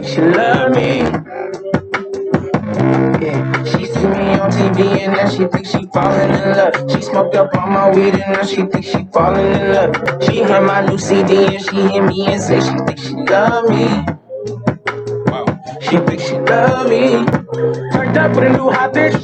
think she love me. Yeah, she see me on TV and now she think she falling in love. She smoked up all my weed and now she think she falling in love. She heard my new CD and she hit me and say she think she love me. Wow, she think she love me. Turned up with a new hot bitch.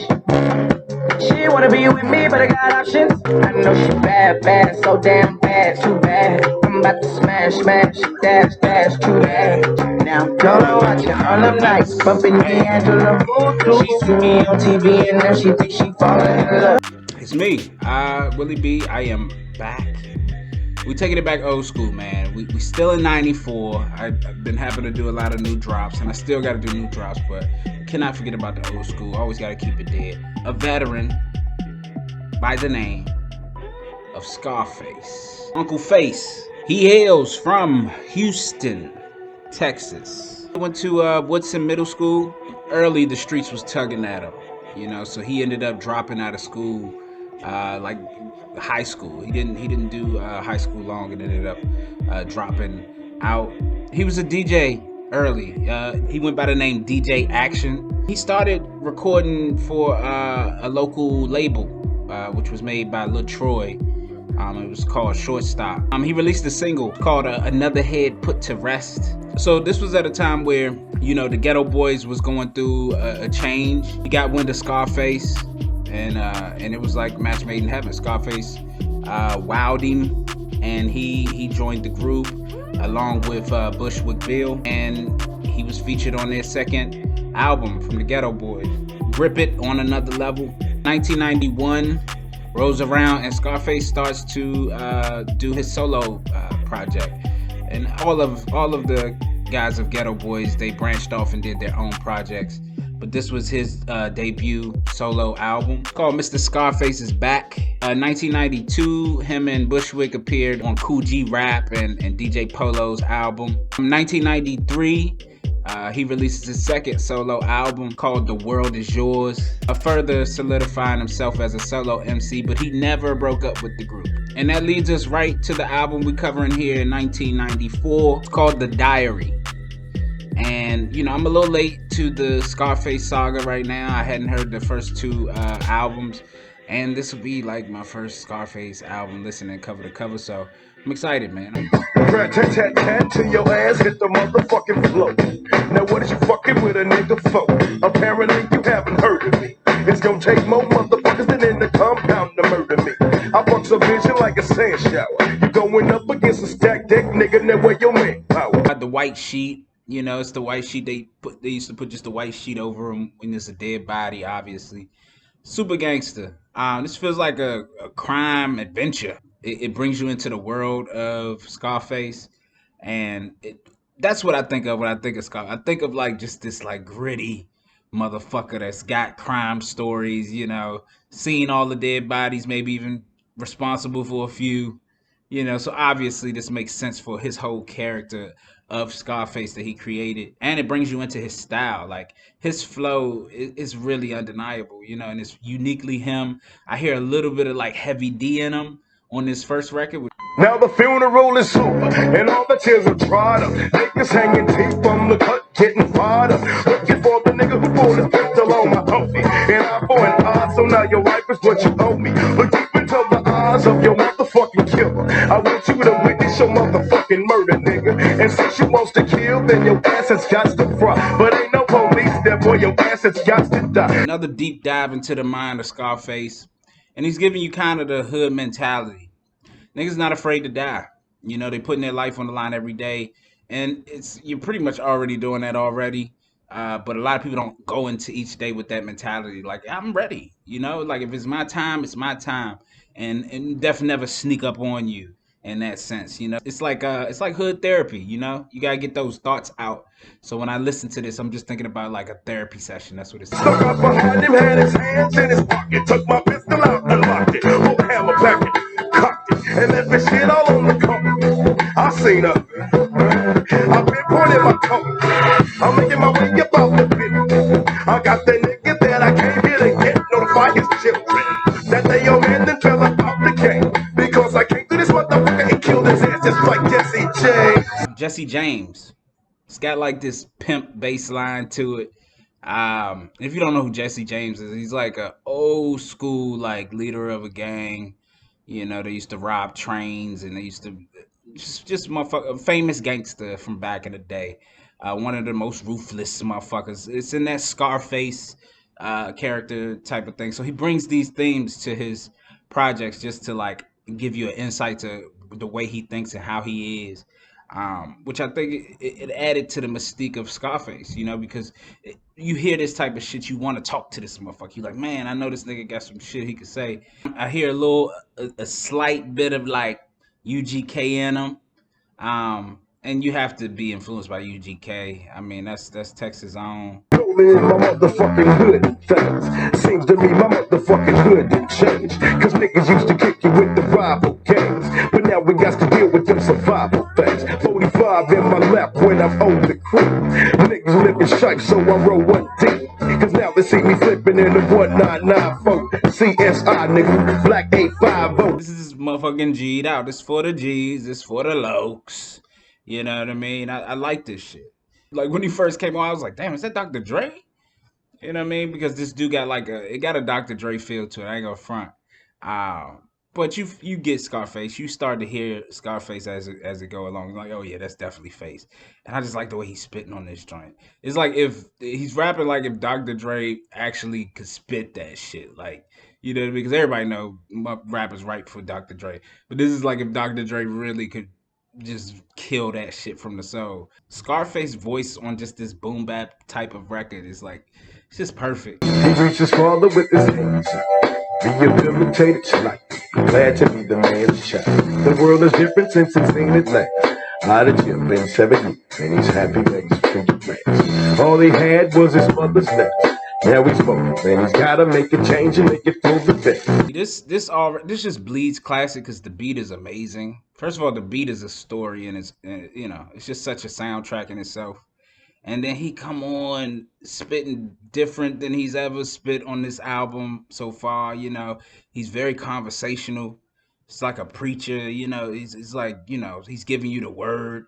She wanna be with me, but I got options. I know she bad, bad, so damn bad, too bad. I'm about to smash, smash, dash, dash, too bad. Now I'm gonna watch it all them nights, bumping D'Angelo. She see me on TV and now she think she falling in love. It's me, Willie B. I am back. We taking it back old school, man. We still in 94. I've been having to do a lot of new drops, and I still got to do new drops, but cannot forget about the old school. Always got to keep it dead. A veteran by the name of Scarface. Uncle Face. He hails from Houston, Texas. He went to Woodson Middle School. Early, the streets was tugging at him, you know, so he ended up dropping out of school, like high school. He didn't do high school long and ended up dropping out. He was a DJ early. He went by the name DJ Action. He started recording for a local label, which was made by Lil Troy. It was called Shortstop. He released a single called Another Head Put to Rest. So this was at a time where, you know, the Ghetto Boys was going through a change. He got wind of Scarface, and it was like match made in heaven. Scarface wowed him, and he joined the group along with Bushwick Bill, and he was featured on their second album from the Ghetto Boys, Grip It on Another Level. 1991 rolls around and Scarface starts to do his solo project, and all of the guys of Ghetto Boys, they branched off and did their own projects, but this was his debut solo album called Mr. Scarface is Back. 1992, him and Bushwick appeared on Cool G Rap and DJ Polo's album. 1993, he releases his second solo album called The World Is Yours, further solidifying himself as a solo MC, but he never broke up with the group. And that leads us right to the album we're covering here in 1994. It's called The Diary. And, you know, I'm a little late to the Scarface saga right now. I hadn't heard the first two albums, and this will be like my first Scarface album listening cover to cover, so I'm excited, man. Rat-tat-tat-tat till your ass hit the motherfucking floor. Now what is you fucking with a nigga for? Apparently you haven't heard of me. It's gonna take more motherfuckers than in the compound to murder me. I fucks a vision like a sand shower. You going up against a stacked deck, nigga, now where your manpower? Got the white sheet. You know, it's the white sheet they used to put just the white sheet over him when there's a dead body, obviously. Super gangster. This feels like a crime adventure. It brings you into the world of Scarface, and that's what I think of when I think of Scarface. I think of like just this like gritty motherfucker that's got crime stories, you know, seen all the dead bodies, maybe even responsible for a few, you know, so obviously this makes sense for his whole character of Scarface that he created, and it brings you into his style. Like his flow is really undeniable, you know, and it's uniquely him. I hear a little bit of like Heavy D in him on this first record. Now the funeral is over, and all the tears are dried up. Niggas hanging teeth from the cut, getting fired up. Looking for the nigga who pulled his pistol on my homie. And I for an eye, so now your life is what you owe me. Look deep into the eyes of your motherfucking killer. I want you to witness your motherfucking murder, nigga. And since you wants to kill, then your ass has got to fry. But ain't no police there, boy, your ass has got to die. Another deep dive into the mind of Scarface, and he's giving you kind of the hood mentality. Niggas not afraid to die. You know, they putting their life on the line every day, and you're pretty much already doing that already. But a lot of people don't go into each day with that mentality. Like, I'm ready. You know, like if it's my time, it's my time, and death never sneak up on you in that sense. You know, it's like hood therapy. You know, you gotta get those thoughts out. So when I listen to this, I'm just thinking about like a therapy session. That's what it's. Stuck up behind him, had his hands in his pocket, took my pistol out and locked it. Whole hammer back it. And let me shit all on the coat. I seen her. I've been pointing my coat. I'm making my way up out the pit. I got that nigga that I came here to get. Notify his children that they owe men and fell out the game. Because I came through this motherfucker and killed his ass just like Jesse James. Jesse James. got like this pimp bass line to it. If you don't know who Jesse James is, he's like a old school like leader of a gang. You know, they used to rob trains and they used to just motherfucker famous gangster from back in the day. One of the most ruthless motherfuckers. It's in that Scarface character type of thing. So he brings these themes to his projects just to like give you an insight to the way he thinks and how he is. Which I think it added to the mystique of Scarface, you know, because you hear this type of shit, you want to talk to this motherfucker. You like, man, I know this nigga got some shit he could say. I hear a slight bit of like UGK in him, and you have to be influenced by UGK. I mean, that's Texas own. Rolling in my motherfucking hood, fellas. Seems to me my motherfucking hood didn't change. Cause niggas used to kick you with the rival gangs. But now we got to deal with them survival things. 45 in my lap when I'm on the crew. Niggas living stripes, so I roll one deep. Cause now they see me flipping in the 1994 CSI, nigga, black 850. This is motherfucking G'd out. This for the G's, this for the lokes. You know what I mean? I like this shit. Like when he first came on, I was like, damn, is that Dr. Dre? You know what I mean? Because this dude got like it got a Dr. Dre feel to it. I ain't gonna front. But you get Scarface. You start to hear Scarface as it go along. Like, oh yeah, that's definitely Face. And I just like the way he's spitting on this joint. It's like if he's rapping like if Dr. Dre actually could spit that shit. Like, you know what I mean? Because everybody know rappers write for Dr. Dre. But this is like if Dr. Dre really could just kill that shit from the soul. Scarface voice on just this boom bap type of record is like, it's just perfect. He reaches farther with his hands. Rehabilitated tonight. Glad to be the man's child. The world is different since it's seen it last. Out of jail, been 7 years, and he's happy legs drinking grass. All he had was his mother's nest. Now he's smoking, and he's gotta make a change and make it through the best. This just bleeds classic because the beat is amazing. First of all, the beat is a story, and it's you know, it's just such a soundtrack in itself. And then he come on spitting different than he's ever spit on this album so far. You know, he's very conversational. It's like a preacher. You know, he's like, you know, he's giving you the word.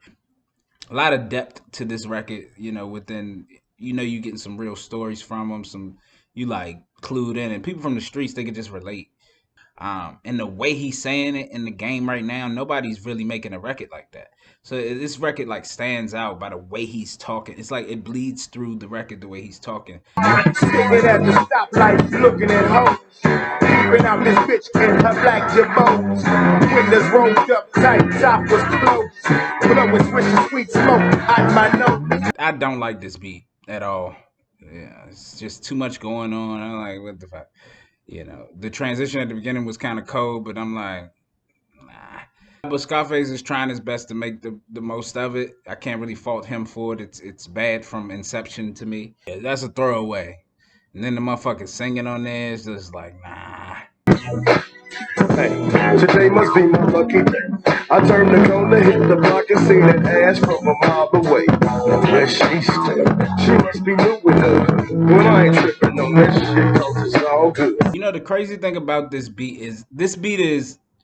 A lot of depth to this record. You know, within, you know, you getting some real stories from him. Some you like clued in, and people from the streets, they can just relate. And the way he's saying it in the game right now, nobody's really making a record like that. So this record like stands out by the way he's talking. It's like it bleeds through the record the way he's talking. Sitting at the stoplight, looking at hoes. Peeping out this bitch in her black jabos. Windows rolled up tight, top was closed. Blowing swishy sweet smoke out my nose. I don't like this beat at all. Yeah, it's just too much going on. I'm like, what the fuck? You know, the transition at the beginning was kind of cold, but I'm like, nah. But Scarface is trying his best to make the most of it. I can't really fault him for it. It's bad from inception to me. Yeah, that's a throwaway. And then the motherfucker singing on there is just like, nah. Hey, today must be my lucky day. I turned the corner, hit the block, and seen that ass from a mile away. Where she stay? She must be new with her. Well, I ain't tripping on that shit, cause it's all good. You know, the crazy thing about this beat is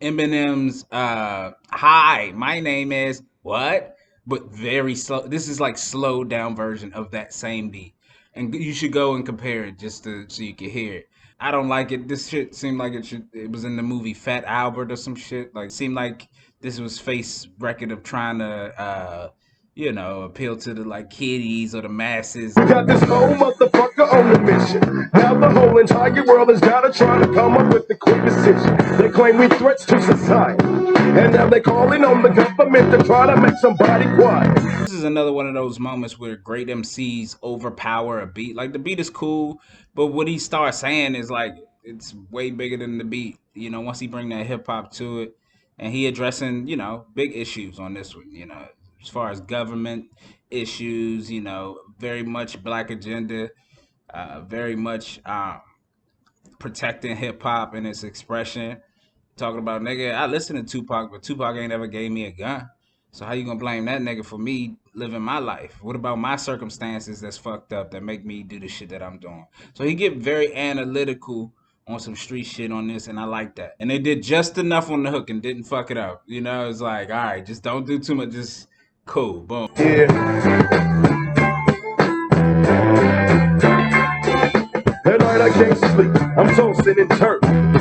Eminem's Hi, my name is what? But very slow. This is like slowed down version of that same beat. And you should go and compare it just so you can hear it. I don't like it. This shit seemed like it was in the movie Fat Albert or some shit. Like, seemed like this was Face record of trying to you know, appeal to the like kiddies or the masses. We got this old motherfucker on the mission. Now the whole entire world has gotta try to come up with the quick decision. They claim we threats to society, and now they calling on the government to try to make somebody quiet. This is another one of those moments where great MCs overpower a beat. Like the beat is cool, but what he starts saying is like it's way bigger than the beat. You know, once he bring that hip hop to it, and he addressing, you know, big issues on this one. You know, as far as government issues, you know, very much black agenda, very much protecting hip hop and its expression. Talking about, nigga, I listen to Tupac, but Tupac ain't ever gave me a gun. So how you gonna blame that nigga for me living my life? What about my circumstances that's fucked up that make me do the shit that I'm doing? So he get very analytical on some street shit on this, and I like that. And they did just enough on the hook and didn't fuck it up. You know, it's like, all right, just don't do too much. Just Cool, boom. Yeah. At night I can't sleep. I'm tossing and turning.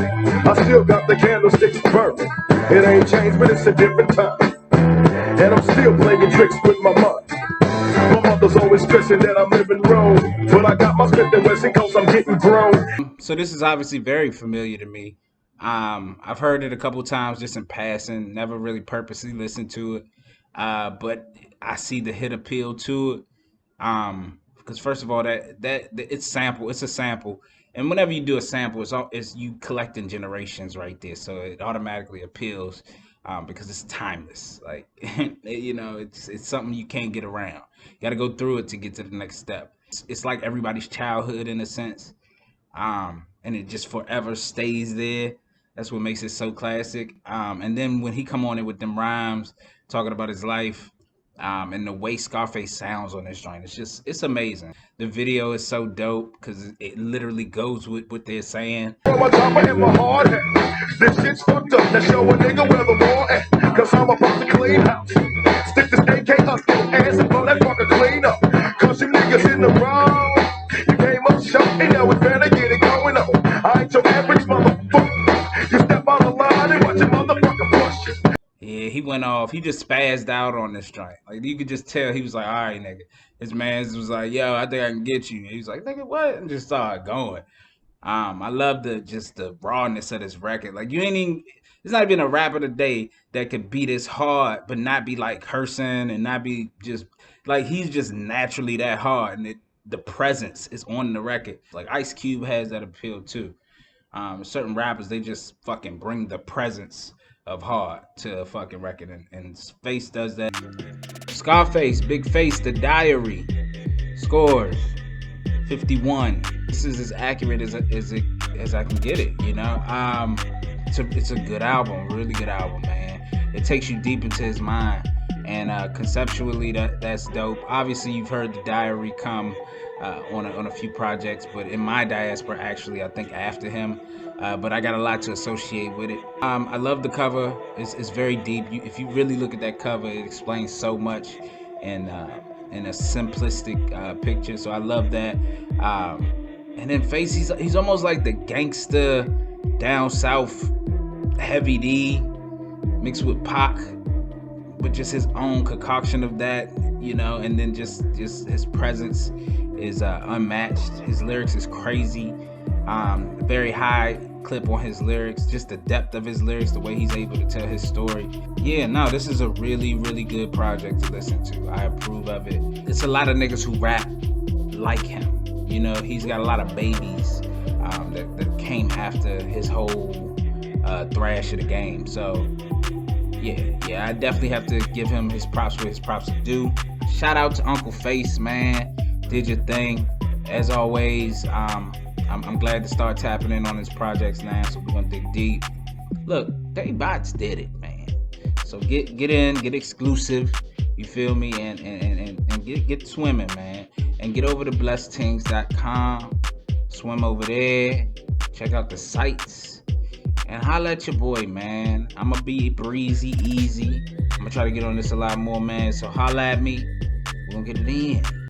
I still got the candlesticks burning. It ain't changed, but it's a different time. And I'm still playing tricks with my mind. My mother's always stressing that I'm living wrong. But I got my Smith and Wesson cause I'm getting grown. So this is obviously very familiar to me. I've heard it a couple times just in passing, never really purposely listened to it. But I see the hit appeal to it. Because first of all, that it's a sample, and whenever you do a sample, it's you collecting generations right there, so it automatically appeals, because it's timeless. Like it's something you can't get around. You got to go through it to get to the next step. It's like everybody's childhood in a sense, and it just forever stays there. That's what makes it so classic. And then when he come on it with them rhymes, talking about his life, and the way Scarface sounds on this joint, it's amazing. The video is so dope because it literally goes with what they're saying. My chopper in my hard hat. This shit's fucked up. Now show a nigga where the war at. Cause I'm about to clean house. Stick this AK up your ass and blow that fucker clean up. Cause you niggas in the wrong. You came up short and now we better get it going on. I ain't your average motherfucker. You step out of line and watch your motherfucker push it. Yeah, he went off. He just spazzed out on this joint. Like you could just tell he was like, all right, nigga. His man was like, yo, I think I can get you. He was like, nigga, what? And just started going. I love the rawness of this record. Like you ain't even, there's not even a rapper today that could be this hard, but not be like cursing and not be just like he's just naturally that hard, and the presence is on the record. Like Ice Cube has that appeal too. Certain rappers, they just fucking bring the presence of hard to a fucking record, and Face does that. Scarface, Big Face, The Diary, scores 51. This is as accurate as I can get it, you know. It's a good album, really good album, man. It takes you deep into his mind, and conceptually that's dope. Obviously, you've heard The Diary come on a few projects, but in my diaspora, actually, I think after him. But I got a lot to associate with it. I love the cover. It's very deep. If you really look at that cover, it explains so much in a simplistic picture. So I love that. And then Face, he's almost like the gangster down south Heavy D mixed with Pac, but just his own concoction of that, you know. And then just his presence is unmatched. His lyrics is crazy. Very high clip on his lyrics, just the depth of his lyrics, the way he's able to tell his story. Yeah, no, this is a really, really good project to listen to. I approve of it. It's a lot of niggas who rap like him. You know, he's got a lot of babies that came after his whole thrash of the game. So yeah, I definitely have to give him his props where his props are due. Shout out to Uncle Face, man. Did your thing. As always, I'm glad to start tapping in on his projects now, so we're gonna dig deep. Look, Dave Bots did it, man. So get in, get exclusive, you feel me, and get swimming, man. And get over to blessedtings.com, swim over there, check out the sites, and holla at your boy, man. I'ma be breezy, easy. I'ma try to get on this a lot more, man. So holla at me. We're gonna get it in.